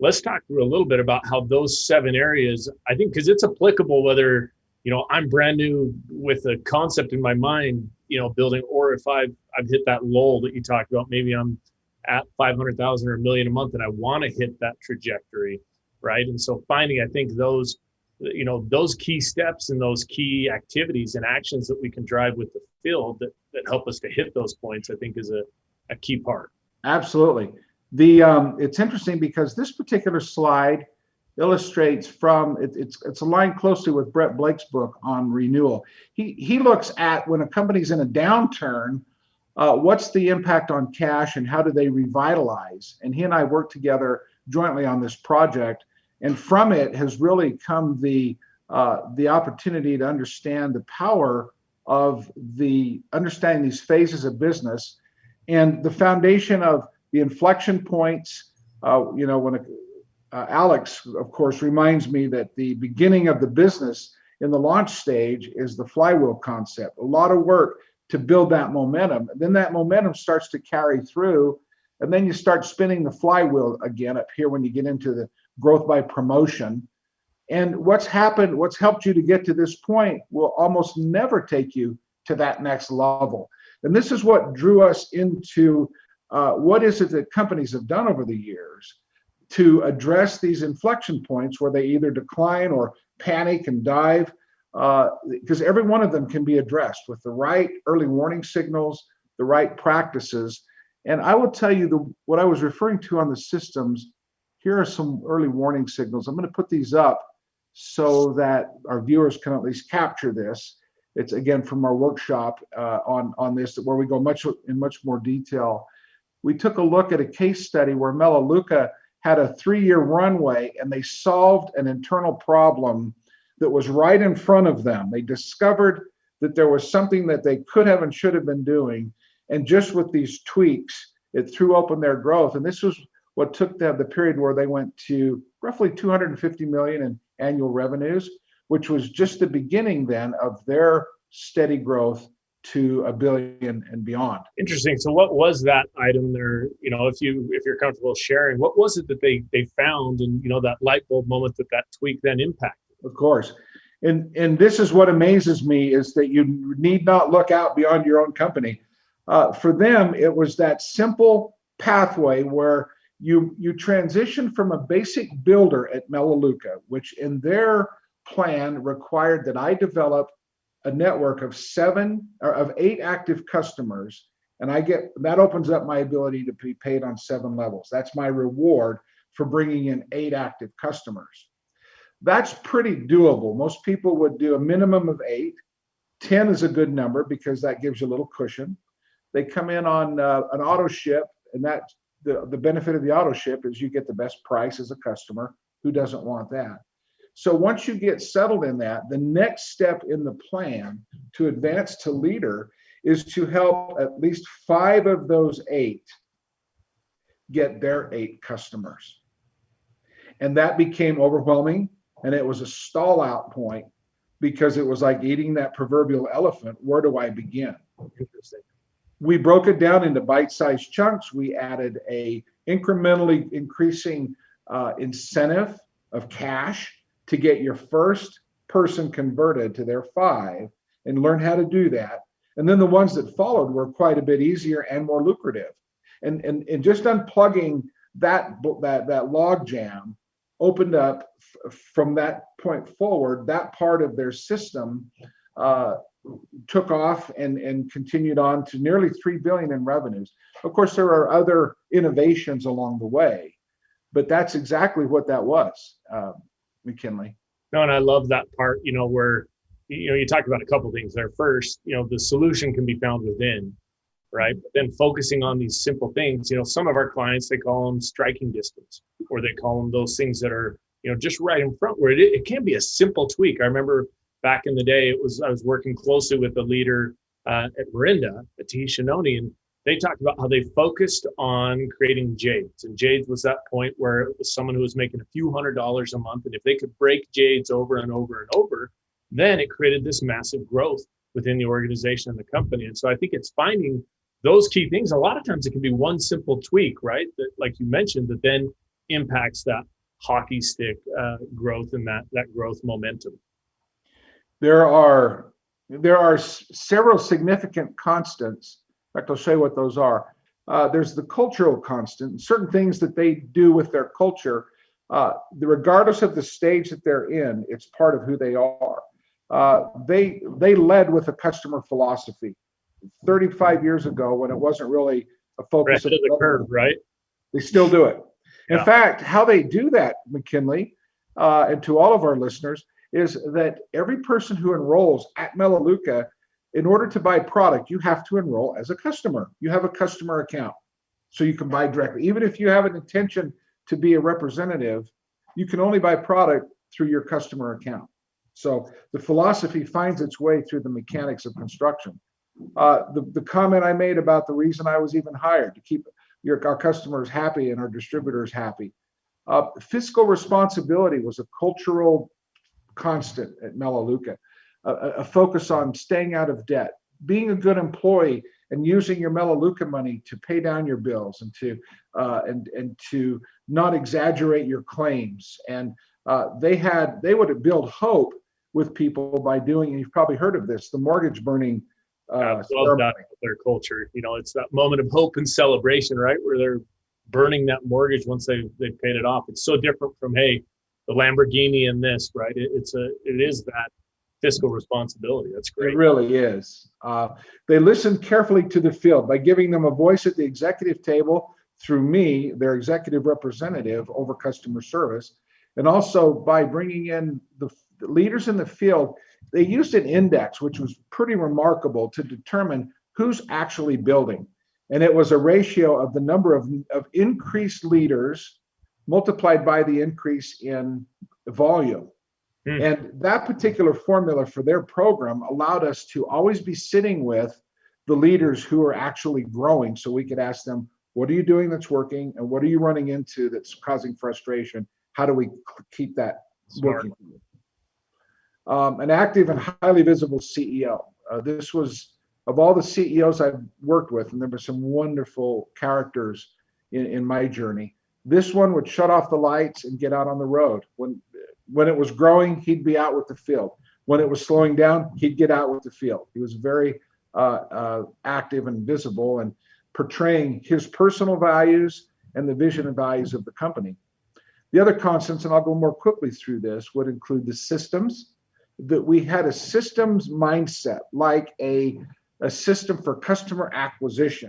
let's talk through a little bit about how those 7 areas, I think, because it's applicable whether, I'm brand new with a concept in my mind, building, or if I've hit that lull that you talked about, maybe I'm at 500,000 or $1 million a month and I want to hit that trajectory, right? And so finding, I think, those key steps and those key activities and actions that we can drive with the field that help us to hit those points, I think is a key part. Absolutely. It's interesting because this particular slide illustrates it's aligned closely with Brett Blake's book on renewal. He looks at when a company's in a downturn, what's the impact on cash and how do they revitalize? And he and I worked together jointly on this project. And from it has really come the opportunity to understand the power of understanding these phases of business and the foundation of the inflection points. When Alex, of course, reminds me that the beginning of the business in the launch stage is the flywheel concept. A lot of work to build that momentum. And then that momentum starts to carry through, and then you start spinning the flywheel again up here when you get into the growth by promotion. And what's helped you to get to this point will almost never take you to that next level. And this is what drew us into what is it that companies have done over the years to address these inflection points where they either decline or panic and dive, because every one of them can be addressed with the right early warning signals, the right practices. And I will tell you what I was referring to on the systems. Here are some early warning signals. I'm going to put these up so that our viewers can at least capture this. It's again from our workshop on this, where we go in much more detail. We took a look at a case study where Melaleuca had a 3-year runway and they solved an internal problem that was right in front of them. They discovered that there was something that they could have and should have been doing. And just with these tweaks, it threw open their growth. And this was what took the period where they went to roughly 250 million in annual revenues, which was just the beginning then of their steady growth to $1 billion and beyond. Interesting. So what was that item there? If you're comfortable sharing, what was it that they found, and that light bulb moment that tweak then impacted? Of course. And this is what amazes me, is that you need not look out beyond your own company. For them, it was that simple pathway where you transition from a basic builder at Melaleuca, which in their plan required that I develop a network of 8 active customers, and that opens up my ability to be paid on 7 levels. That's my reward for bringing in 8 active customers. That's pretty doable. Most people would do a minimum of 8. 10 is a good number because that gives you a little cushion. They come in on an auto ship, and that the benefit of the auto ship is you get the best price as a customer. Who doesn't want that? So once you get settled in that, the next step in the plan to advance to leader is to help at least 5 of those 8 get their 8 customers. And that became overwhelming, and it was a stall out point because it was like eating that proverbial elephant. Where do I begin? Interesting. We broke it down into bite-sized chunks. We added a incrementally increasing incentive of cash to get your first person converted to their 5 and learn how to do that. And then the ones that followed were quite a bit easier and more lucrative. And just unplugging that log jam opened up from that point forward, that part of their system took off and continued on to nearly $3 billion in revenues. Of course, there are other innovations along the way, but that's exactly what that was. McKinley. No, and I love that part, where, you talked about a couple of things there. First, the solution can be found within, right? But then focusing on these simple things, some of our clients, they call them striking distance, or they call them those things that are, just right in front, where it can be a simple tweak. I remember back in the day, I was working closely with the leader at Marinda, at Tahisha, and they talked about how they focused on creating Jades. And Jades was that point where it was someone who was making a few $100s a month. And if they could break Jades over and over and over, then it created this massive growth within the organization and the company. And so I think it's finding those key things. A lot of times it can be one simple tweak, right? That, like you mentioned, that then impacts that hockey stick growth and that growth momentum? There are several significant constants. In fact, I'll show you what those are. There's the cultural constant, certain things that they do with their culture, regardless of the stage that they're in, it's part of who they are. They led with a customer philosophy 35 years ago when it wasn't really a focus of the curve, right? They still do it. In Yeah. fact, how they do that, McKinley, and to all of our listeners, is that every person who enrolls at Melaleuca, in order to buy product, you have to enroll as a customer. You have a customer account, so you can buy directly. Even if you have an intention to be a representative, you can only buy product through your customer account. So the philosophy finds its way through the mechanics of construction. The comment I made about the reason I was even hired, to keep our customers happy and our distributors happy. Fiscal responsibility was a cultural constant at Melaleuca. A focus on staying out of debt, being a good employee, and using your Melaleuca money to pay down your bills and to not exaggerate your claims. And they would build hope with people by doing, and you've probably heard of this, the mortgage burning. I love that, their culture. It's that moment of hope and celebration, right? Where they're burning that mortgage once they've paid it off. It's so different from, hey, the Lamborghini and this, right? It is that fiscal responsibility. That's great. It really is. They listen carefully to the field by giving them a voice at the executive table through me, their executive representative over customer service, and also by bringing in the leaders in the field. They used an index, which was pretty remarkable, to determine who's actually building. And it was a ratio of the number of increased leaders multiplied by the increase in volume. And that particular formula for their program allowed us to always be sitting with the leaders who are actually growing, so we could ask them, what are you doing that's working, and what are you running into that's causing frustration? How do we keep that working? An active and highly visible CEO. This was, of all the CEOs I've worked with, and there were some wonderful characters in my journey, this one would shut off the lights and get out on the road. When it was growing, he'd be out with the field. When it was slowing down, he'd get out with the field. He was very active and visible, and portraying his personal values and the vision and values of the company. The other constants, and I'll go more quickly through this, would include the systems. That we had a systems mindset, like a system for customer acquisition.